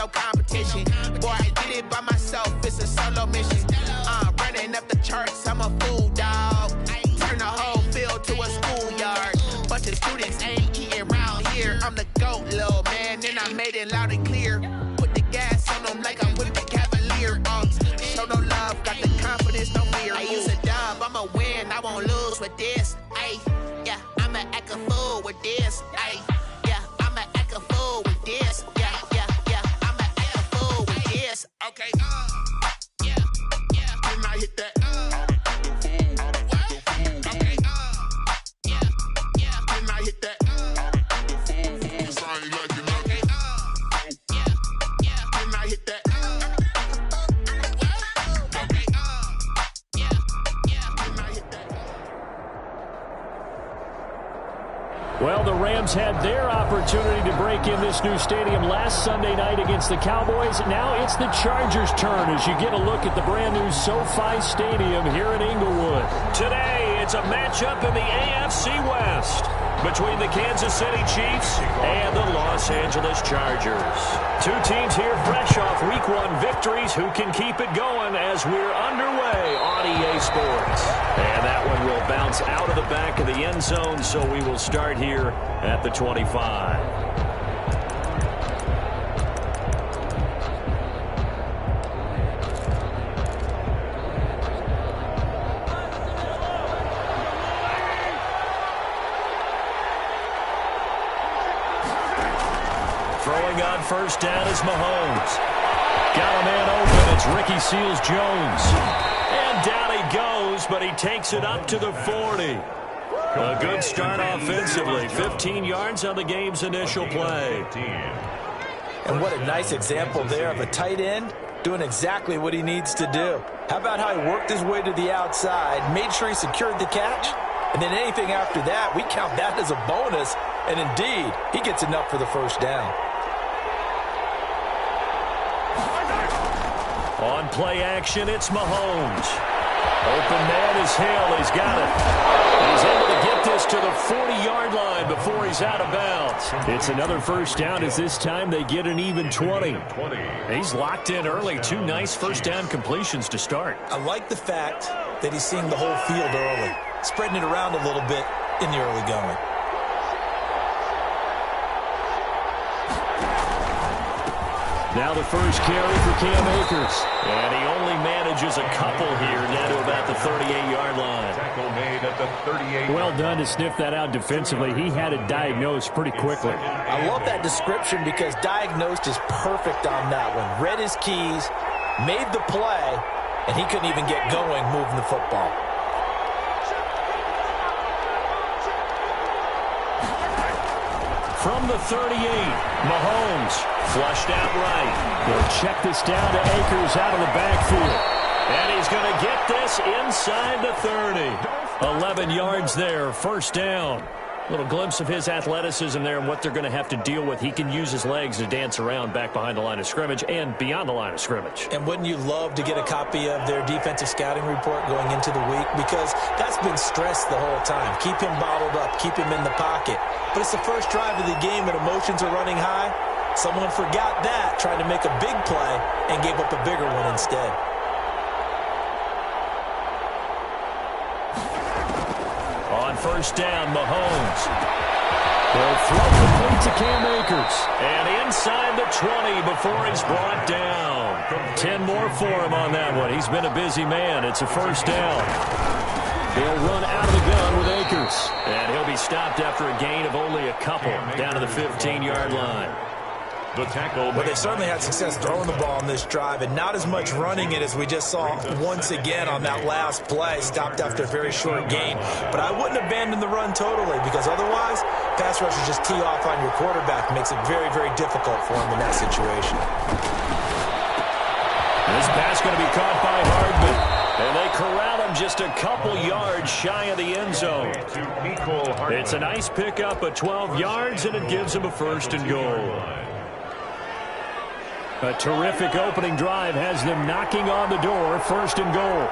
no competition. Boy, I did it by myself, it's a solo mission. Running up the charts, I'm a fool, dog. Turn the whole field to a schoolyard. Bunch of students ain't eating round here. I'm the GOAT, little man, and I made it loud and clear. Put the gas on them like I'm with the Cavalier. Show no love, got the confidence, no fear. I use a dub, I'ma win, I won't lose with this. Ay, yeah, I'ma act a fool with this. Ay, yeah, I'ma act a fool with this. Yeah, yeah, yeah, I'ma act a fool with this. Okay, yeah, yeah, when I hit that. Well, the Rams had their opportunity to break in this new stadium last Sunday night against the Cowboys. Now it's the Chargers' turn as you get a look at the brand-new SoFi Stadium here in Inglewood. Today, it's a matchup in the AFC West between the Kansas City Chiefs and the Los Angeles Chargers. Two teams here fresh off Week 1 victories. Who can keep it going as we're underway on EA Sports? And that one will bounce out of the back of the end zone, so we will start here at the 25. Throwing on first down is Mahomes. Got a man open. It's Ricky Seals-Jones. And down he goes, but he takes it up to the 40. A good start offensively. 15 yards on the game's initial play. And what a nice example there of a tight end doing exactly what he needs to do. How about how he worked his way to the outside, made sure he secured the catch, and then anything after that, we count that as a bonus. And indeed, he gets enough for the first down. On play action, it's Mahomes. Open man is Hill. He's got it. He's able to get this to the 40-yard line before he's out of bounds. It's another first down as this time they get an even 20. He's locked in early. Two nice first down completions to start. I like the fact that he's seeing the whole field early, spreading it around a little bit in the early going. Now the first carry for Cam Akers. And he only manages a couple here down to about the 38-yard line. Tackle made at the 38. Well done to sniff that out defensively. He had it diagnosed pretty quickly. I love that description because diagnosed is perfect on that one. Read his keys, made the play, and he couldn't even get going moving the football. From the 38, Mahomes flushed out right. They'll check this down to Akers out of the backfield. And he's going to get this inside the 30. 11 yards there, first down. A little glimpse of his athleticism there and what they're going to have to deal with. He can use his legs to dance around back behind the line of scrimmage and beyond the line of scrimmage. And wouldn't you love to get a copy of their defensive scouting report going into the week? Because that's been stressed the whole time. Keep him bottled up. Keep him in the pocket. But it's the first drive of the game and emotions are running high. Someone forgot that, trying to make a big play, and gave up a bigger one instead. On first down, Mahomes. They'll throw complete to Cam Akers. And inside the 20 before he's brought down. 10 more for him on that one. He's been a busy man. It's a first down. They'll run out of the gun with Akers. And he'll be stopped after a gain of only a couple down to the 15-yard line. The tackle. But they certainly had success throwing the ball on this drive and not as much running it as we just saw once again on that last play. Stopped after a very short gain. But I wouldn't abandon the run totally because otherwise pass rushers just tee off on your quarterback. Makes it very, very difficult for him in that situation. This pass going to be caught by Hardman. And they corral him just a couple yards shy of the end zone. It's a nice pickup of 12 yards, and it gives him a first and goal. A terrific opening drive has them knocking on the door, first and goal.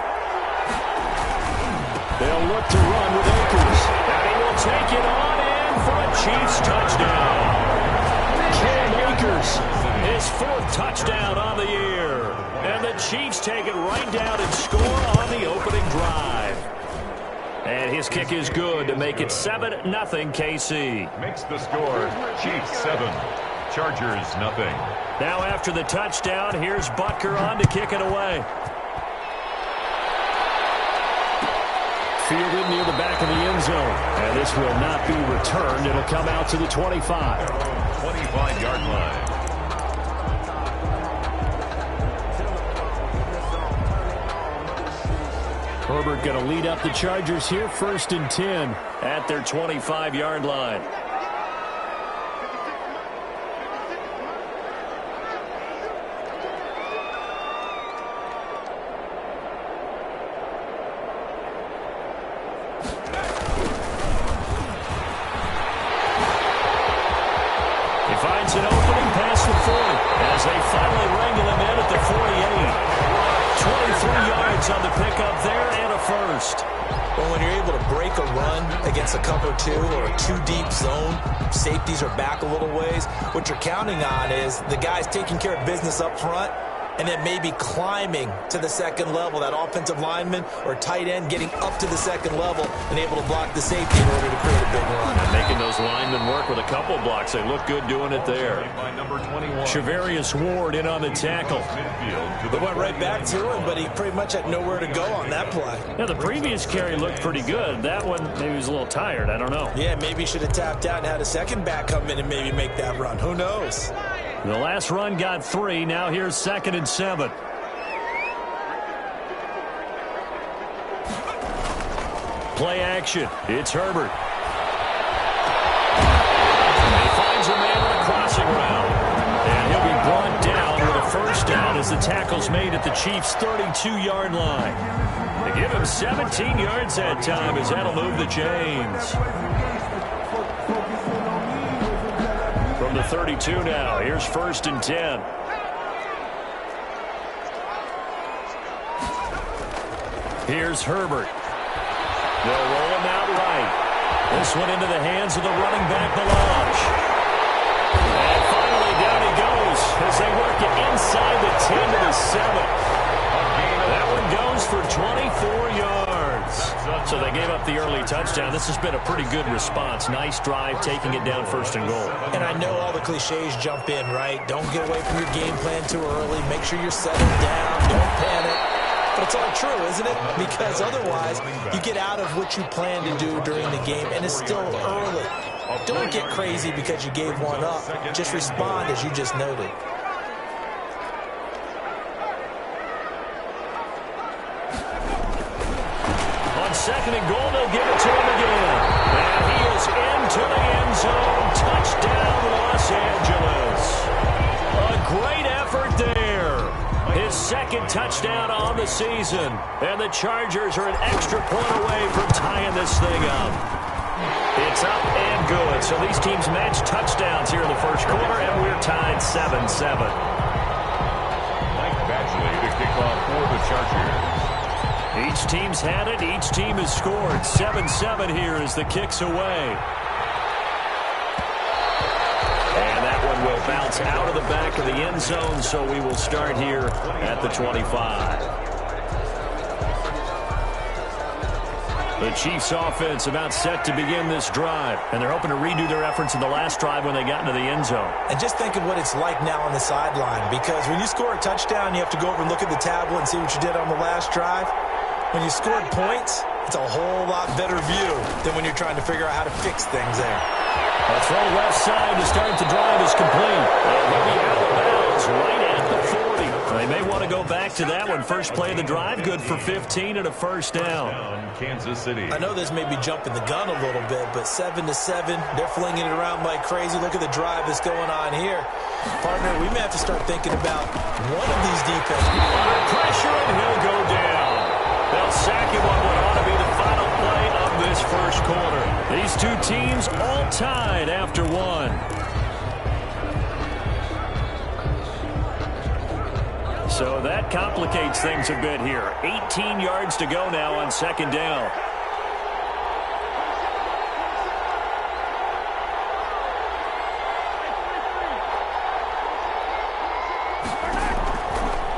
They'll look to run with Akers. And he will take it on in for a Chiefs touchdown. Cam Chargers. His 4th touchdown on the year. And the Chiefs take it right down and score on the opening drive. And his kick is good to make it 7-0 KC. Makes the score Chiefs 7, Chargers nothing. Now after the touchdown, here's Butker on to kick it away. Fielded near the back of the end zone. And this will not be returned. It'll come out to the 25. 25-yard line. Herbert going to lead up the Chargers here, 1st and 10 at their 25-yard line. He finds an opening past the 40 as they finally wrangle him in at the 48. 23 yards on the pickup there and a first. Well, when you're able to break a run against a cover 2 or a 2-deep zone, safeties are back a little ways. What you're counting on is the guys taking care of business up front and then maybe climbing to the second level, that offensive lineman or tight end getting up to the second level and able to block the safety in order to create a big run. And making those linemen work with a couple blocks. They look good doing it there. Shavarius Ward in on the tackle. They went right back to him, but he pretty much had nowhere to go on that play. Yeah, the previous carry looked pretty good. That one, maybe he was a little tired. I don't know. Yeah, maybe he should have tapped out and had a second back come in and maybe make that run. Who knows? The last run got 3. Now here's 2nd and 7. Play action. It's Herbert. He finds a man on a crossing route. And he'll be brought down with a first down as the tackle's made at the Chiefs' 32-yard line. They give him 17 yards that time as that'll move the chains. From the 32 now, here's 1st and 10. Here's Herbert. They'll roll him out right. This one into the hands of the running back, Melange. And finally down he goes as they work it inside the 10 to the 7. That one goes for 24 yards. So they gave up the early touchdown. This has been a pretty good response. Nice drive, taking it down 1st and goal. And I know all the cliches jump in, right? Don't get away from your game plan too early. Make sure you're settled down. Don't panic. But it's all true, isn't it? Because otherwise, you get out of what you plan to do during the game, and it's still early. Don't get crazy because you gave one up. Just respond as you just noted. On 2nd and goal, they'll give it to him again. And he is into the end zone. Touchdown, Los Angeles. A great effort there. His 2nd touchdown on the season. And the Chargers are an extra point away from tying this thing up. It's up and good. So these teams match touchdowns here in the 1st quarter, and we're tied 7-7. Mike Badgley to kick off for the Chargers. Each team's had it. Each team has scored. 7-7 here as the kick's away. And that one will bounce out of the back of the end zone, so we will start here at the 25. The Chiefs offense about set to begin this drive, and they're hoping to redo their efforts in the last drive when they got into the end zone. And just think of what it's like now on the sideline, because when you score a touchdown, you have to go over and look at the tablet and see what you did on the last drive. When you scored points, it's a whole lot better view than when you're trying to figure out how to fix things there. A throw left side to start the drive is complete. And he'll be out of bounds right at the 40. They may want to go back to that one. First play of the drive, good for 15 and a first down. Kansas City. I know this may be jumping the gun a little bit, but 7-7, they're flinging it around like crazy. Look at the drive that's going on here. Partner, we may have to start thinking about one of these defenses. Under pressure, and he'll go down. They'll sack him on what ought to be the final play of this 1st quarter. These two teams all tied after one. So that complicates things a bit here. 18 yards to go now on 2nd down.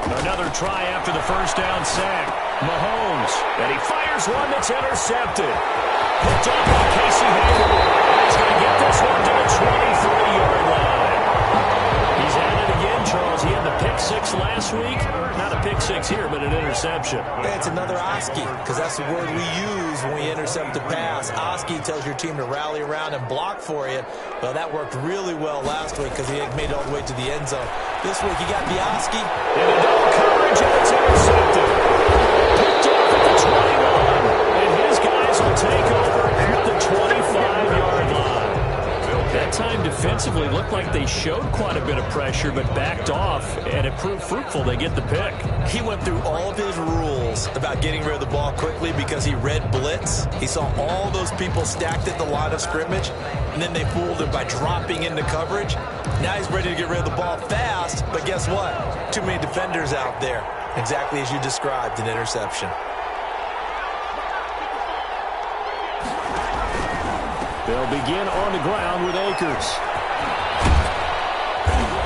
Another try after the first down sack. Mahomes, and he fires one that's intercepted. Picked up by Casey Hayward. He's going to get this one to the 23-yard line. He's at it again, Charles. He had the pick six last week. Not a pick six here, but an interception. It's another Oski, because that's the word we use when we intercept a pass. Oski tells your team to rally around and block for you. Well, that worked really well last week because he made it all the way to the end zone. This week, he got the Oski. And a double coverage, and it's intercepted. Picked off at the 21. And his guys will take over at the 25-yard line. That time defensively looked like they showed quite a bit of pressure but backed off, and it proved fruitful. They get the pick. He went through all of his rules about getting rid of the ball quickly because he read blitz. He saw all those people stacked at the line of scrimmage, and then they fooled him by dropping into coverage. Now he's ready to get rid of the ball fast, but guess what? Too many defenders out there. Exactly as you described, an interception. They'll begin on the ground with Akers.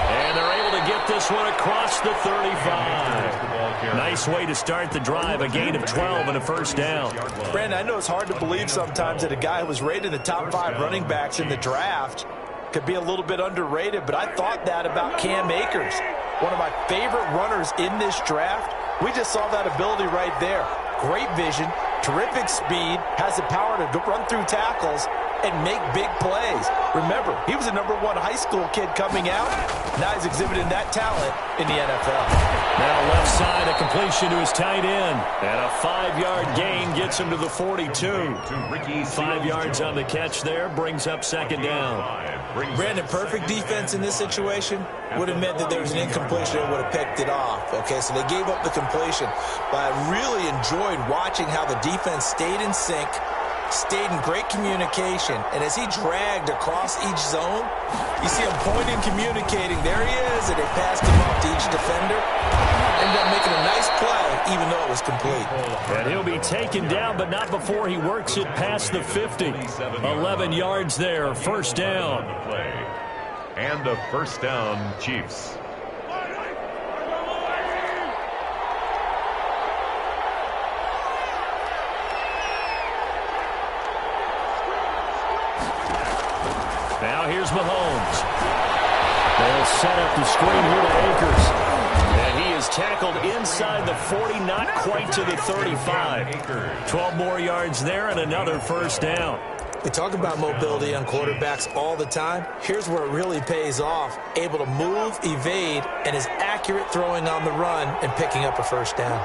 And they're able to get this one across the 35. Nice way to start the drive, a gain of 12 and a first down. Brandon, I know it's hard to believe sometimes that a guy who was rated the top 5 running backs in the draft could be a little bit underrated, but I thought that about Cam Akers. One of my favorite runners in this draft. We just saw that ability right there. Great vision, terrific speed, has the power to run through tackles and make big plays. Remember, he was a #1 high school kid coming out. Now he's exhibiting that talent in the NFL. Now left side, a completion to his tight end. And a 5-yard gain gets him to the 42. 5 yards on the catch there, brings up second down. Brandon, perfect defense in this situation would have meant that there was an incompletion that would have picked it off. Okay, so they gave up the completion. But I really enjoyed watching how the defense stayed in sync, stayed in great communication, and as he dragged across each zone, you see him pointing, communicating. There he is, and they passed him off to each defender. Ended up making a nice play, even though it was complete. And he'll be taken down, but not before he works it past the 50. 11 yards there, first down. And a first down, Chiefs. Now here's Mahomes. They'll set up the screen here to Akers. And he is tackled inside the 40, not quite to the 35. 12 more yards there and another first down. We talk about mobility on quarterbacks all the time. Here's where it really pays off. Able to move, evade, and is accurate throwing on the run and picking up a first down.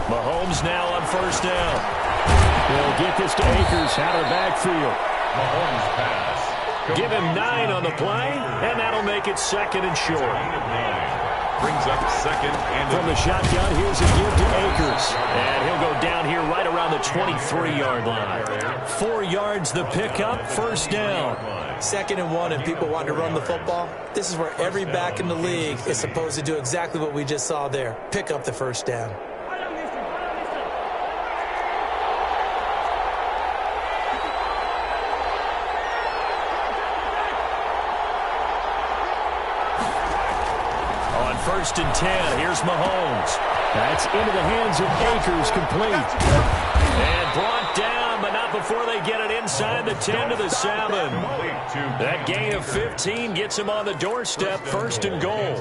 Mahomes now on first down. They'll get this to Akers out of the backfield. Mahomes pass. Give him 9 on the play, and that'll make it second and short. Brings up second and from the shotgun. Here's a give to Akers, and he'll go down here right around the 23-yard line. 4 yards the pickup, first down. 2nd and 1, and people want to run the football. This is where every back in the league is supposed to do exactly what we just saw there. Pick up the first down. First and 10. Here's Mahomes. That's into the hands of Akers, complete. And brought down, but not before they get it inside the 10 to the 7. That gain of 15 gets him on the doorstep, first and goal.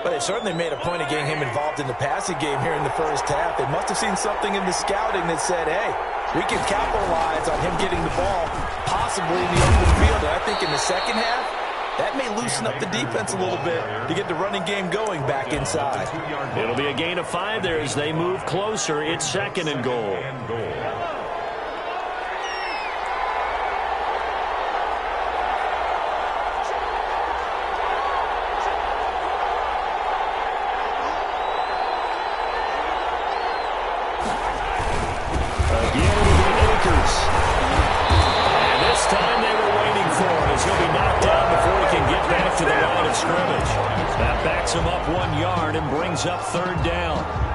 But they certainly made a point of getting him involved in the passing game here in the first half. They must have seen something in the scouting that said, hey, we can capitalize on him getting the ball possibly in the open field. And I think in the second half, that may loosen up the defense a little bit to get the running game going back inside. It'll be a gain of 5 there as they move closer. It's second and goal. Again, it'll be Akers. And this time they were waiting for him as he'll be knocked down before he can get back to the line of scrimmage. That backs him up 1 yard and brings up third down.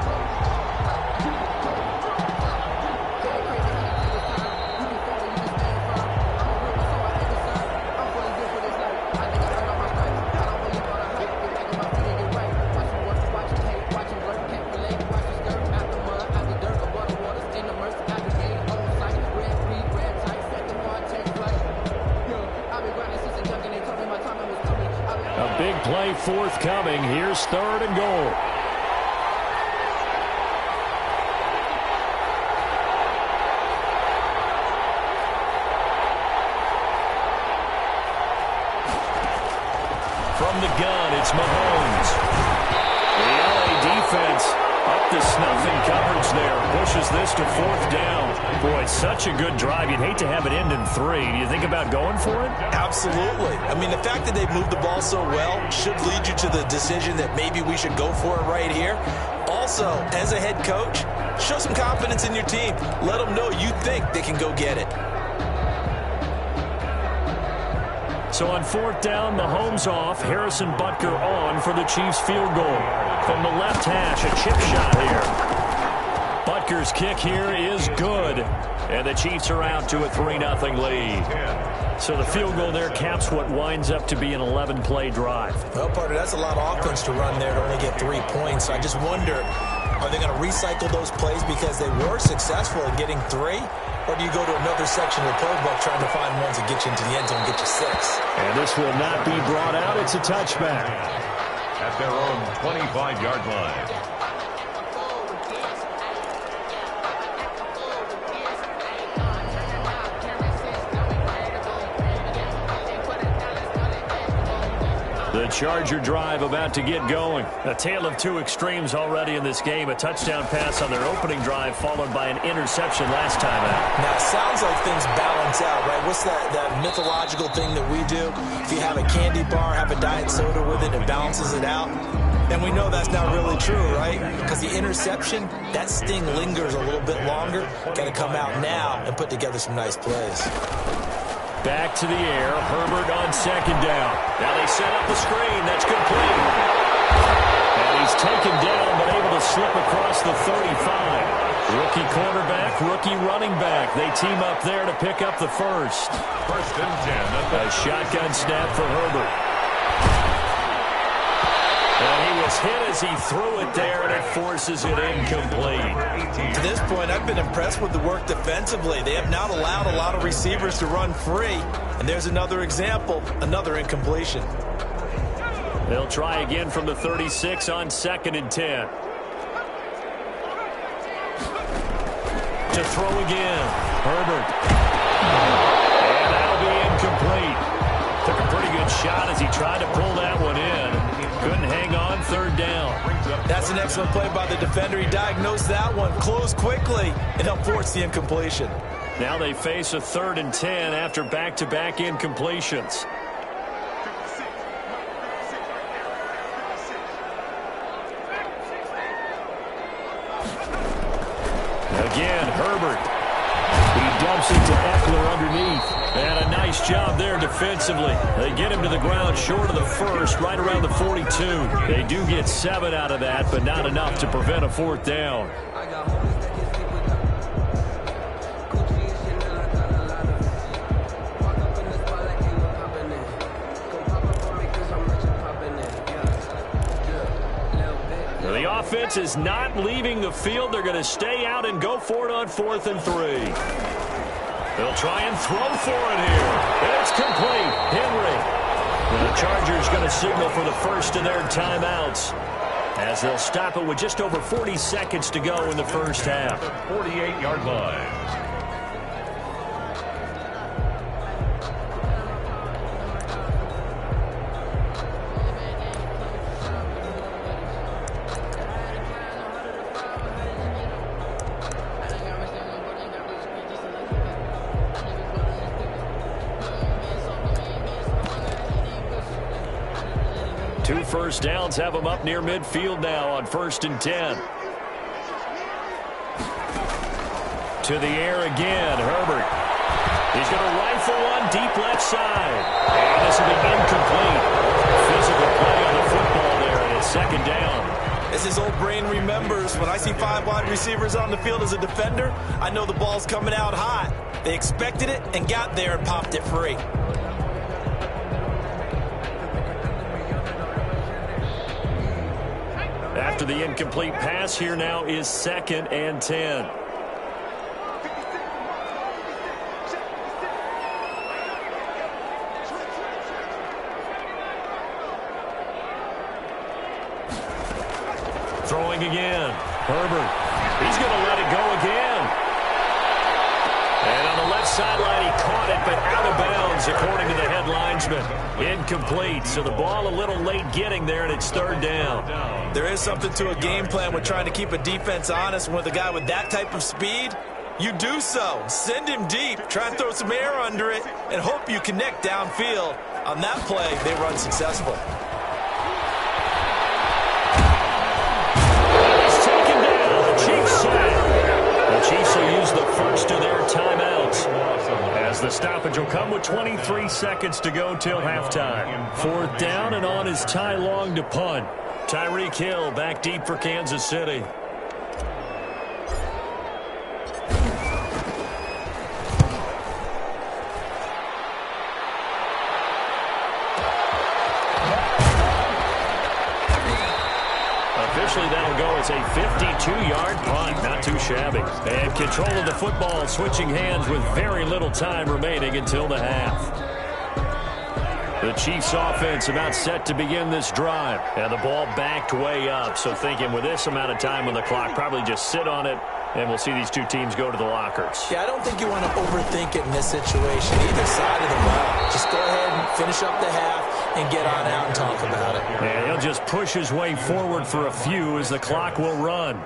Play forthcoming. Here's third and goal. From the gun, it's Mahomes. The LA defense up to snuff in coverage there. Pushes this to fourth down. Boy, it's such a good drive. You'd hate to have it end in 3. Do you think about going for it? Absolutely. I mean, the fact that they've moved the ball so well should lead you to the decision that maybe we should go for it right here. Also, as a head coach, show some confidence in your team. Let them know you think they can go get it. So on fourth down, Mahomes off. Harrison Butker on for the Chiefs field goal. From the left hash, a chip shot here. Butker's kick here is good. And the Chiefs are out to a 3-0 lead. So the field goal there caps what winds up to be an 11-play drive. Well, partner, that's a lot of offense to run there to only get 3 points. I just wonder, are they going to recycle those plays because they were successful in getting 3? Or do you go to another section of the playbook trying to find ones that get you into the end zone and get you 6? And this will not be brought out. It's a touchback. At their own 25-yard line. The Charger drive about to get going. A tale of 2 extremes already in this game. A touchdown pass on their opening drive followed by an interception last time out. Now, it sounds like things balance out, right? What's that mythological thing that we do? If you have a candy bar, have a diet soda with it, it balances it out. And we know that's not really true, right? Because the interception, that sting lingers a little bit longer. Got to come out now and put together some nice plays. Back to the air. Herbert on second down. Now they set up the screen. That's complete. And he's taken down but able to slip across the 35. Rookie quarterback, rookie running back. They team up there to pick up the first. First and 10. A shotgun snap for Herbert. And he was hit as he threw it there, and it forces it incomplete. To this point, I've been impressed with the work defensively. They have not allowed a lot of receivers to run free. And there's another example, another incompletion. They'll try again from the 36 on second and 10. To throw again. Herbert. And that'll be incomplete. Took a pretty good shot as he tried to pull that one in. Couldn't hang on, third down. That's an excellent play by the defender. He diagnosed that one, closed quickly, and helped force the incompletion. Now they face a 3rd and 10 after back-to-back incompletions. Again, Herbert. He dumps it to Eckler underneath. And a nice job there defensively. They get him to the ground short of the first, right around the 42. They do get 7 out of that, but not enough to prevent a 4th down. The offense is not leaving the field. They're going to stay out and go for it on 4th and 3. They'll try and throw for it here. It's complete. Henry. And the Chargers going to signal for the first of their timeouts as they'll stop it with just over 40 seconds to go in the first half. 48-yard line. Two first downs have them up near midfield now on 1st and 10. To the air again, Herbert. He's going to rifle one deep left side. And this will be incomplete. Physical play on the football second down. As his old brain remembers, when I see 5 wide receivers on the field as a defender, I know the ball's coming out hot. They expected it and got there and popped it free. After the incomplete pass, here now is 2nd and 10. Throwing again. Herbert. He's going to let it go again. And on the left sideline, he caught it, but out of bounds, according to the head linesman. Incomplete. So the ball a little late getting there, and it's 3rd down. There is something to a game plan with trying to keep a defense honest. With a guy with that type of speed, you do so. Send him deep. Try and throw some air under it, and hope you connect downfield. On that play, they run successful. The Chiefs will use the first of their timeouts, as the stoppage will come with 23 seconds to go till halftime. 4th down, and on is Ty Long to punt. Tyreek Hill back deep for Kansas City. Officially, that'll go as a 52-yard punt. Not too shabby. And control of the football, switching hands with very little time remaining until the half. The Chiefs offense about set to begin this drive. And the ball backed way up. So thinking with this amount of time on the clock, probably just sit on it, and we'll see these two teams go to the lockers. Yeah, I don't think you want to overthink it in this situation. Either side of the ball. Just go ahead and finish up the half and get on out and talk about it. And he'll just push his way forward for a few as the clock will run.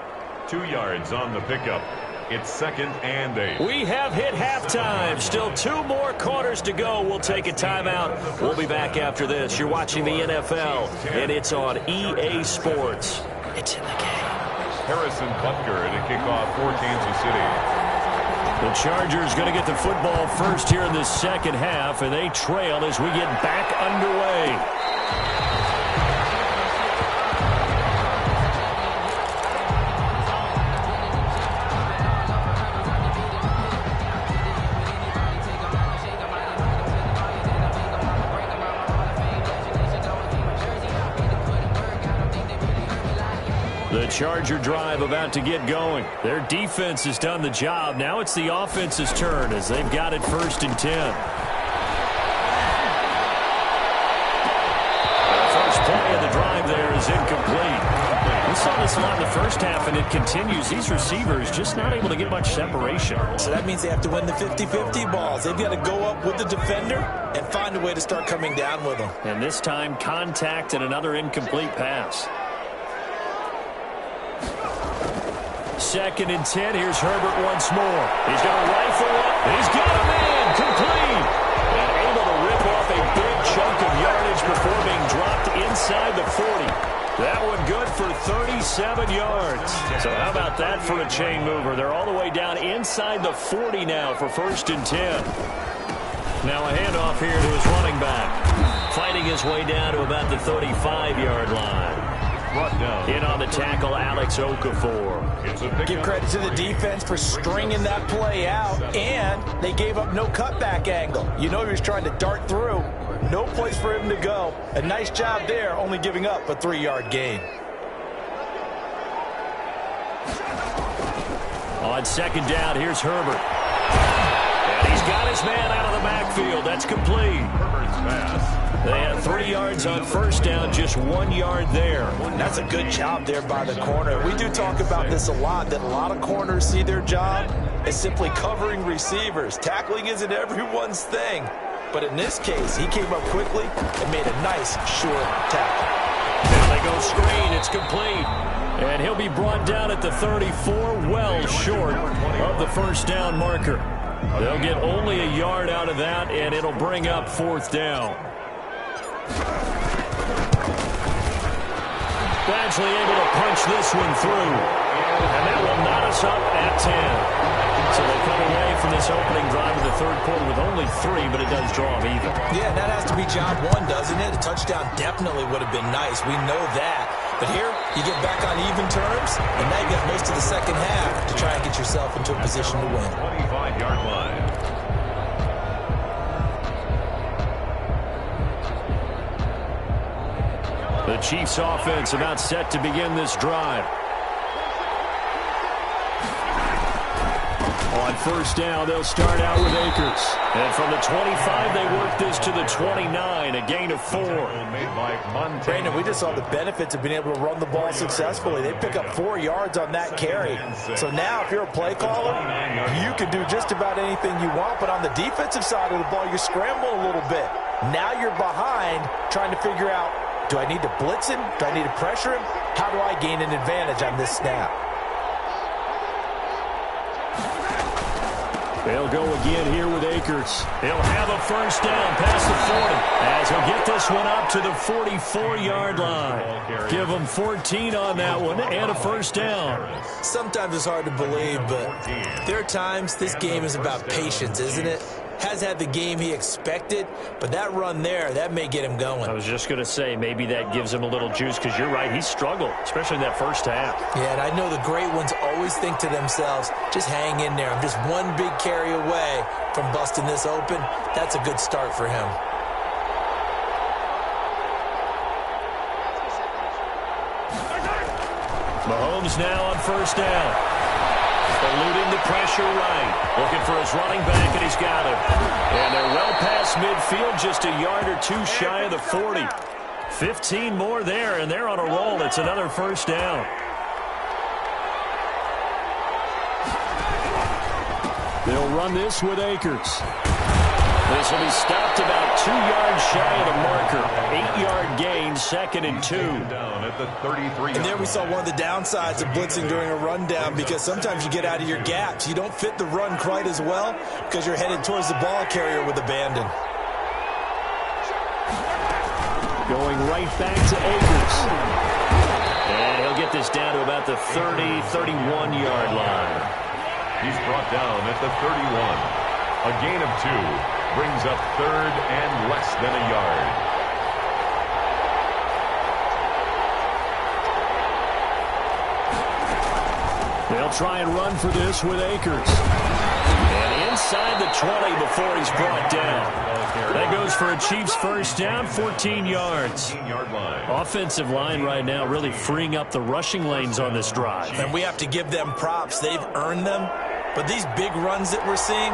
2 yards on the pickup. It's 2nd and 8. We have hit halftime. Still 2 more quarters to go. We'll take a timeout. We'll be back after this. You're watching the NFL, and it's on EA Sports. It's in the game. Harrison Butker at a kickoff for Kansas City. The Chargers going to get the football first here in this second half, and they trail as we get back underway. The Charger drive about to get going. Their defense has done the job. Now it's the offense's turn as they've got it 1st and 10. The first play of the drive there is incomplete. We saw this a lot in the first half, and it continues. These receivers just not able to get much separation. So that means they have to win the 50-50 balls. They've got to go up with the defender and find a way to start coming down with them. And this time, contact and another incomplete pass. 2nd and 10. Here's Herbert once more. He's going to rifle up. He's got a man. Complete. And able to rip off a big chunk of yardage before being dropped inside the 40. That one good for 37 yards. So how about that for a chain mover? They're all the way down inside the 40 now for 1st and 10. Now a handoff here to his running back. Fighting his way down to about the 35-yard line. In on the tackle, Alex Okafor. Give credit to the defense for stringing that play out, and they gave up no cutback angle. You know he was trying to dart through. No place for him to go. A nice job there, only giving up a 3-yard gain. On 2nd down, here's Herbert. And he's got his man out of the backfield. That's complete. Herbert's pass. They had 3 yards on 1st down, just 1 yard there. That's a good job there by the corner. We do talk about this a lot, that a lot of corners see their job as simply covering receivers. Tackling isn't everyone's thing. But in this case, he came up quickly and made a nice, short tackle. Now they go screen. It's complete. And he'll be brought down at the 34, well short of the 1st down marker. They'll get only a yard out of that, and it'll bring up 4th down. Badgley able to punch this one through. And that will knot us up at 10. So they come away from this opening drive in the 3rd quarter with only 3, but it does draw them even. Yeah, that has to be job 1, doesn't it? A touchdown definitely would have been nice. We know that. But here, you get back on even terms, and now you got most of the second half to try and get yourself into a position to win. 25-yard line. The Chiefs offense about set to begin this drive. On first down, they'll start out with Akers. And from the 25, they work this to the 29, a gain of 4. Brandon, we just saw the benefits of being able to run the ball successfully. They pick up 4 yards on that carry. So now if you're a play caller, you can do just about anything you want. But on the defensive side of the ball, you scramble a little bit. Now you're behind trying to figure out, do I need to blitz him? Do I need to pressure him? How do I gain an advantage on this snap? They'll go again here with Akers. He'll have a first down past the 40 as he'll get this one up to the 44-yard line. Give him 14 on that one and a first down. Sometimes it's hard to believe, but there are times this game is about patience, isn't it? Has had the game he expected, but that run there, that may get him going. I was just going to say, maybe that gives him a little juice, because you're right, he struggled, especially in that first half. Yeah, and I know the great ones always think to themselves, just hang in there. I'm just one big carry away from busting this open. That's a good start for him. Mahomes now on first down. Eluding the pressure right. Looking for his running back, and he's got him. And they're well past midfield, just a yard or two shy of the 40. 15 more there, and they're on a roll. It's another first down. They'll run this with Akers. This will be stopped about 2 yards shy of the marker. 8-yard gain, 2nd and 2. And there we saw one of the downsides of blitzing during a rundown, because sometimes you get out of your gaps. You don't fit the run quite as well because you're headed towards the ball carrier with abandon. Going right back to Akers. And he'll get this down to about the 30, 31-yard line. He's brought down at the 31. A gain of 2 brings up 3rd and less than a yard. They'll try and run for this with Akers. And inside the 20 before he's brought down. That goes for a Chiefs first down, 14 yards. Offensive line right now really freeing up the rushing lanes on this drive. And we have to give them props. They've earned them. But these big runs that we're seeing,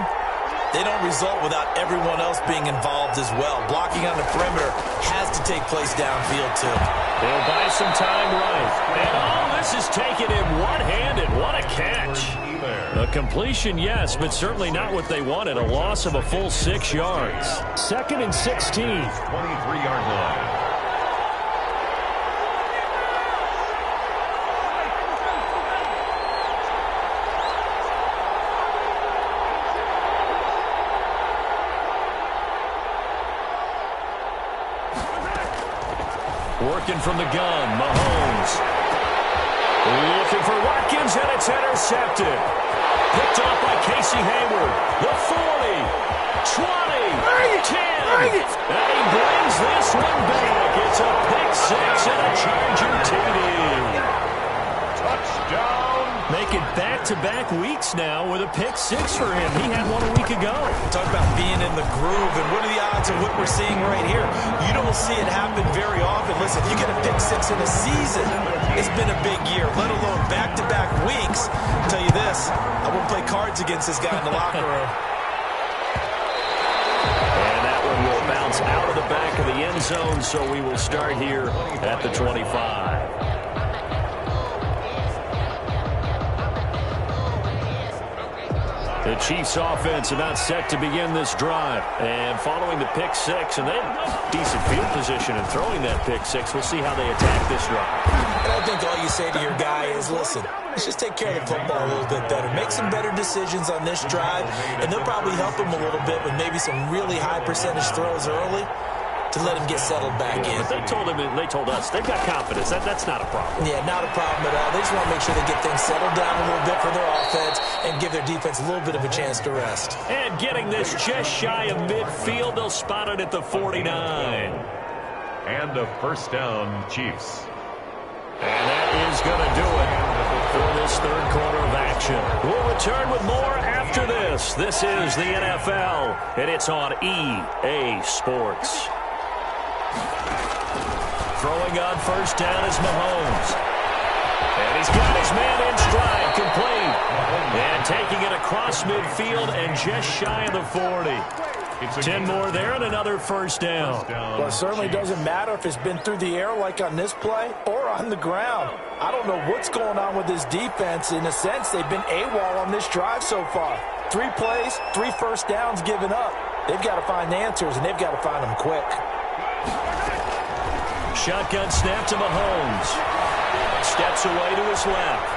they don't result without everyone else being involved as well. Blocking on the perimeter has to take place downfield, too. They'll buy some time right. And this is taken in one-handed. What a catch. A completion, yes, but certainly not what they wanted. A loss of a full 6 yards. 2nd and 16. 23-yard line. Working from the gun, Mahomes. Looking for Watkins, and it's intercepted. Picked off by Casey Hayward. The 40, 20, 10. And he brings this one back. It's a pick-6 and a Charger TD. Touchdown. Making back-to-back weeks now with a pick-6 for him. He had one a week ago. Talk about being in the groove, and what are the odds of what we're seeing right here? You don't see it happen very often. Listen, you get a pick-6 in a season, it's been a big year, let alone back-to-back weeks. I'll tell you this, I wouldn't play cards against this guy in the locker room. And that one will bounce out of the back of the end zone, so we will start here at the 25. The Chiefs offense about set to begin this drive. And following the pick-6, and then decent field position and throwing that pick-6, we'll see how they attack this drive. And I think all you say to your guy is, listen, let's just take care of the football a little bit better. Make some better decisions on this drive, and they'll probably help him a little bit with maybe some really high percentage throws early to let him get settled back in. But they told us they've got confidence. That's not a problem. Yeah, not a problem at all. They just want to make sure they get things settled down a little bit for their offense and give their defense a little bit of a chance to rest. And getting this just shy of midfield, they'll spot it at the 49. And a first down, Chiefs. And that is going to do it for this third quarter of action. We'll return with more after this. This is the NFL, and it's on EA Sports. Throwing on first down is Mahomes. And he's got his man in stride, complete. And taking it across midfield and just shy of the 40. 10 more there and another first down. Well, it certainly doesn't matter if it's been through the air like on this play or on the ground. I don't know what's going on with this defense. In a sense, they've been AWOL on this drive so far. 3 plays, 3 first downs given up. They've got to find answers, and they've got to find them quick. Shotgun snap to Mahomes. Steps away to his left.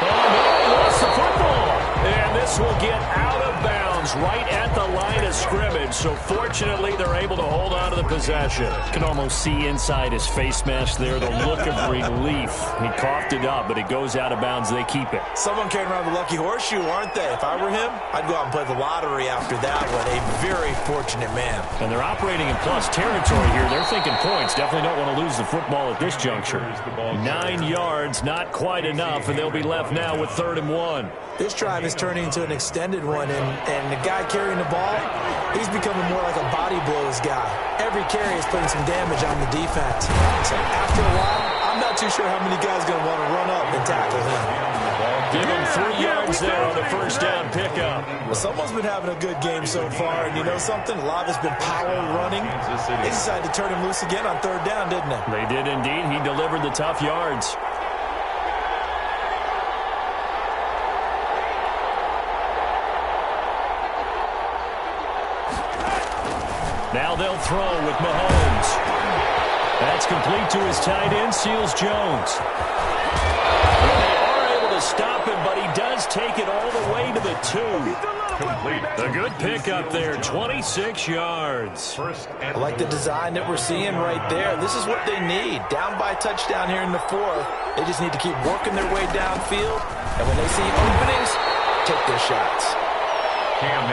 Oh, no, he lost the football. And this will get out of bounds right at the line of scrimmage. So fortunately, they're able to hold on to the possession. Can almost see inside his face mask there the look of relief. He coughed it up, but it goes out of bounds. They keep it. Someone came around the lucky horseshoe, aren't they? If I were him, I'd go out and play the lottery after that one. A very fortunate man. And they're operating in plus territory here. They're thinking points. Definitely don't want to lose the football at this juncture. 9 yards, not quite enough, and they'll be left now with 3rd and 1. This drive is turning into an extended one, and the guy carrying the ball, he's becoming more like a body blows guy. Every carry is putting some damage on the defense. So after a while, I'm not too sure how many guys are going to want to run up and tackle him. Give him 3 yards there on the first down pickup. Well, someone's been having a good game so far, and you know something? A lot of it's been power running. They decided to turn him loose again on 3rd down, didn't they? They did indeed. He delivered the tough yards. Now they'll throw with Mahomes. That's complete to his tight end, Seals Jones. And they are able to stop him, but he does take it all the way to the 2. Complete. A good pickup there, 26 yards. I like the design that we're seeing right there. This is what they need. Down by a touchdown here in the 4th. They just need to keep working their way downfield. And when they see openings, take their shots. And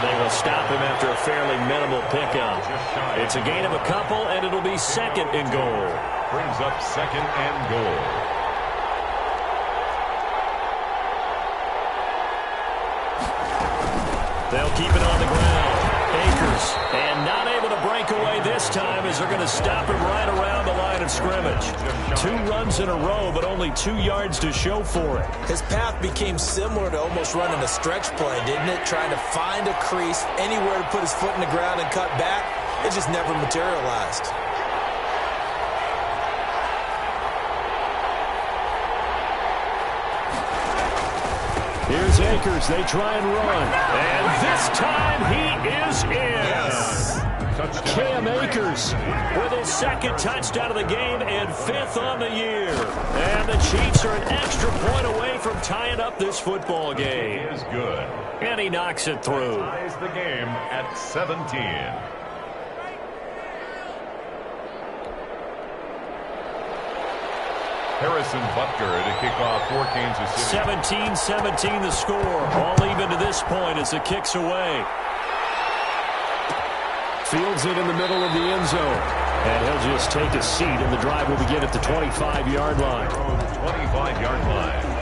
they will stop him after a fairly minimal pickup. It's a gain of a couple, and it'll be 2nd and goal. Brings up 2nd and goal. They'll keep it on the ground. Akers, and not able to break away this time as they're going to stop him right around the line of scrimmage. 2 runs in a row, but only 2 yards to show for it. His path became similar to almost running a stretch play, didn't it? Trying to find a crease, anywhere to put his foot in the ground and cut back. It just never materialized. Here's Akers. They try and run. And this time he is in. Yes. Cam Akers with his 2nd touchdown of the game and 5th on the year. And the Chiefs are an extra point away from tying up this football game. He is good. And he knocks it through. Ties the game at 17. Harrison Butker to kick off for Kansas City. 17-17 the score. All even to this point as it kicks away. Fields it in the middle of the end zone. And he'll just take a seat, and the drive will begin at the 25-yard line. 25-yard line.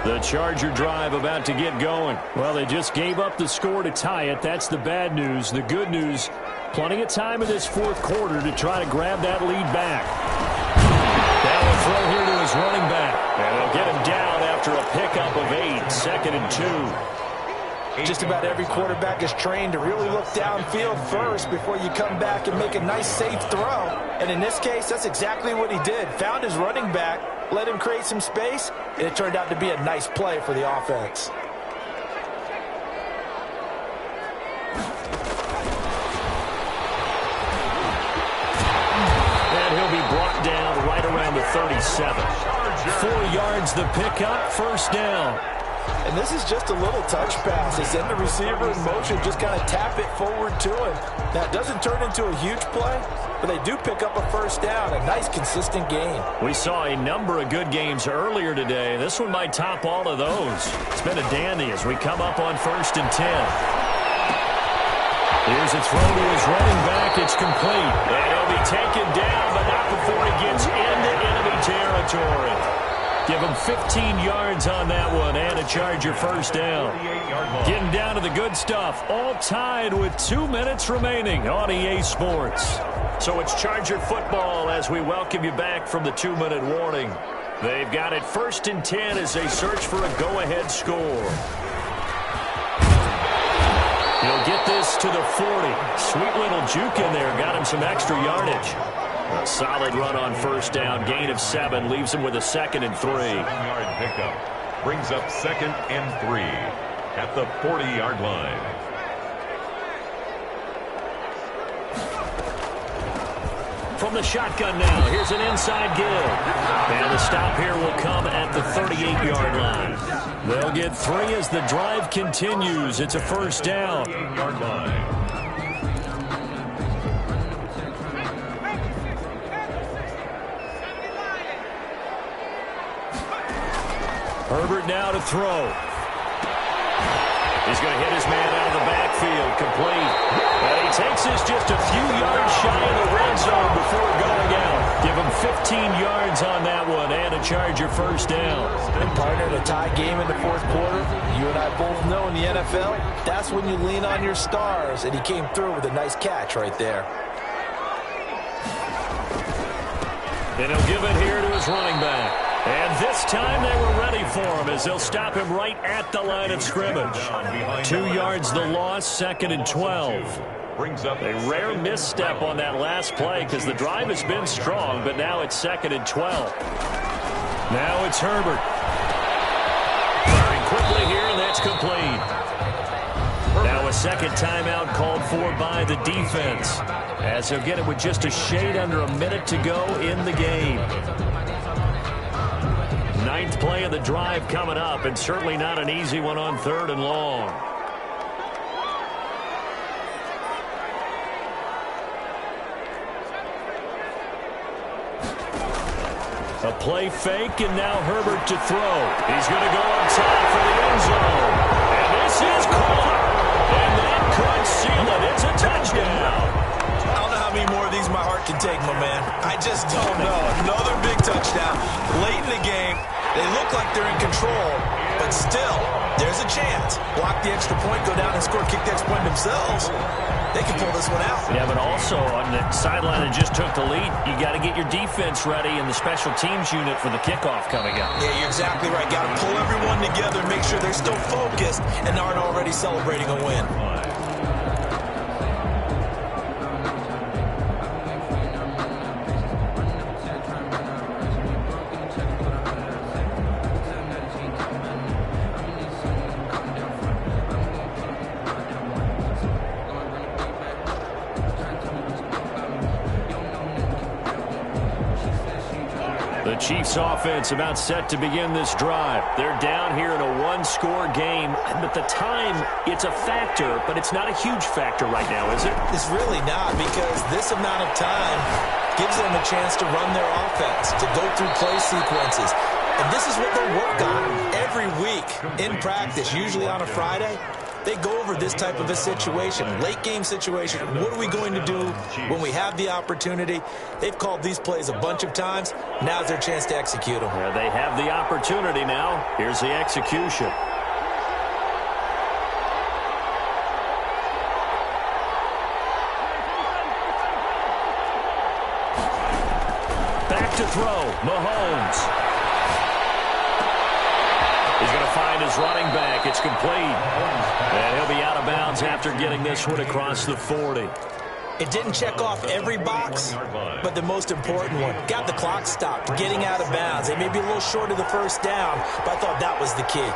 The Charger drive about to get going. Well, they just gave up the score to tie it. That's the bad news. The good news, plenty of time in this 4th quarter to try to grab that lead back. Now a throw here to his running back. And they'll get him down after a pickup of 8, 2nd and 2. Just about every quarterback is trained to really look downfield first before you come back and make a nice, safe throw. And in this case, that's exactly what he did. Found his running back, let him create some space, and it turned out to be a nice play for the offense. And he'll be brought down right around the 37. 4 yards the pickup, first down. And this is just a little touch pass. They send the receiver in motion, just kind of tap it forward to him. Now, it doesn't turn into a huge play, but they do pick up a first down. A nice, consistent gain. We saw a number of good games earlier today. This one might top all of those. It's been a dandy as we come up on 1st and 10. Here's a throw to his running back. It's complete. And he'll be taken down, but not before he gets into enemy territory. Give him 15 yards on that one and a Charger first down. Getting down to the good stuff. All tied with 2 minutes remaining on EA Sports. So it's Charger football as we welcome you back from the 2-minute warning. They've got it 1st and 10 as they search for a go-ahead score. He'll get this to the 40. Sweet little juke in there. Got him some extra yardage. A solid run on first down. Gain of 7 leaves him with a 2nd and 3. 7-yard pickup brings up 2nd and 3 at the 40-yard line. From the shotgun now, here's an inside give. And the stop here will come at the 38-yard line. They'll get 3 as the drive continues. It's a first down. 38-yard line. Herbert now to throw. He's going to hit his man out of the backfield, complete. And he takes this just a few yards shy of the red zone before going out. Give him 15 yards on that one and a Charger first down. And partner, in a tie game in the 4th quarter, you and I both know in the NFL, that's when you lean on your stars. And he came through with a nice catch right there. And he'll give it here to his running back. And this time they were ready for him as they'll stop him right at the line of scrimmage. 2 yards the loss, 2nd and 12. A rare misstep on that last play because the drive has been strong, but now it's 2nd and 12. Now it's Herbert. Firing quickly here, and that's complete. Now a second timeout called for by the defense as they'll get it with just a shade under a minute to go in the game. 9th play of the drive coming up, and certainly not an easy one on 3rd and long. A play fake, and now Herbert to throw. He's going to go up top for the end zone. And this is caught. And that could seal it. It's a touchdown. I don't know how many more of these my heart can take, my man. I just don't know. Another big touchdown. Late in the game, they look like they're in control, but still, there's a chance. Block the extra point, go down and score, kick the extra point themselves. They can pull this one out. Yeah, but also on the sideline that just took the lead, you got to get your defense ready and the special teams unit for the kickoff coming up. Yeah, you're exactly right. Got to pull everyone together and make sure they're still focused and aren't already celebrating a win. The Chiefs offense about set to begin this drive. They're down here in a one-score game, but the time, it's a factor, but it's not a huge factor right now, is it? It's really not, because this amount of time gives them a chance to run their offense, to go through play sequences. And this is what they'll work on every week in practice, usually on a Friday. They go over this type of a situation, late game situation. What are we going to do when we have the opportunity? They've called these plays a bunch of times. Now's their chance to execute them. Yeah, they have the opportunity now. Here's the execution. Back to throw, Mahomes. He's going to find his running back. It's complete. And he'll be out of bounds after getting this one across the 40. It didn't check off every box, but the most important one. Got the clock stopped, getting out of bounds. They may be a little short of the first down, but I thought that was the key.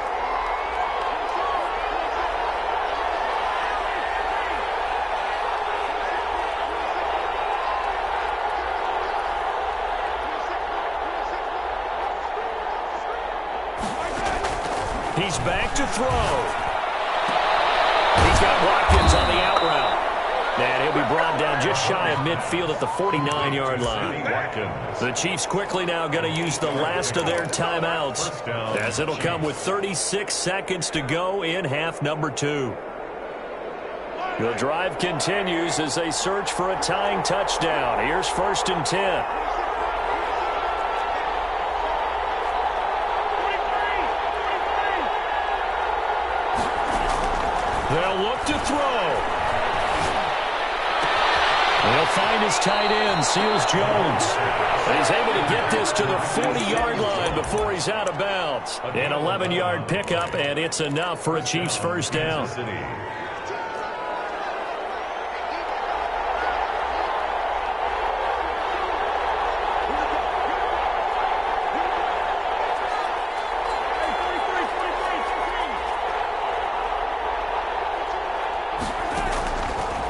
He's back to throw. He's got Watkins on the out route. And he'll be brought down just shy of midfield at the 49-yard line. The Chiefs quickly now going to use the last of their timeouts, as it'll come with 36 seconds to go in half number 2. The drive continues as they search for a tying touchdown. Here's 1st and 10. They'll look to throw. They'll find his tight end, Seals Jones. He's able to get this to the 40-yard line before he's out of bounds. An 11-yard pickup, and it's enough for a Chiefs first down.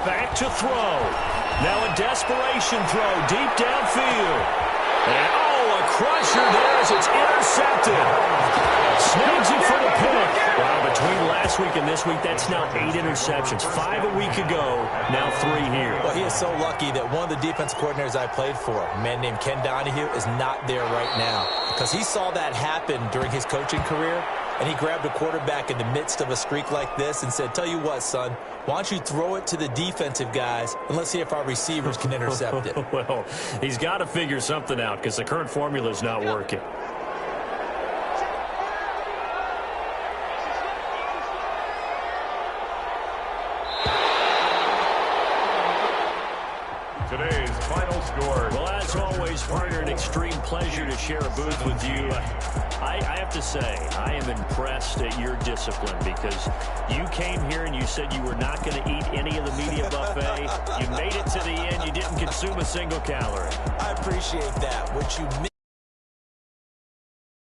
Back to throw. Now a desperation throw deep downfield. And, a crusher there as it's intercepted. Snags it for the pick. Wow, between last week and this week, that's now 8 interceptions. 5 a week ago, now 3 here. Well, he is so lucky that one of the defense coordinators I played for, a man named Ken Donahue, is not there right now. Because he saw that happen during his coaching career, and he grabbed a quarterback in the midst of a streak like this and said, tell you what, son, why don't you throw it to the defensive guys, and let's see if our receivers can intercept it. Well, he's got to figure something out because the current formula is not working. Today's final score. Well, as always, partner, an extreme pleasure to share a booth with you. I have to say, I am impressed at your discipline because you came here and you said you were not going to eat any of the media buffet. You made it to the end. You didn't consume a single calorie. I appreciate that. What you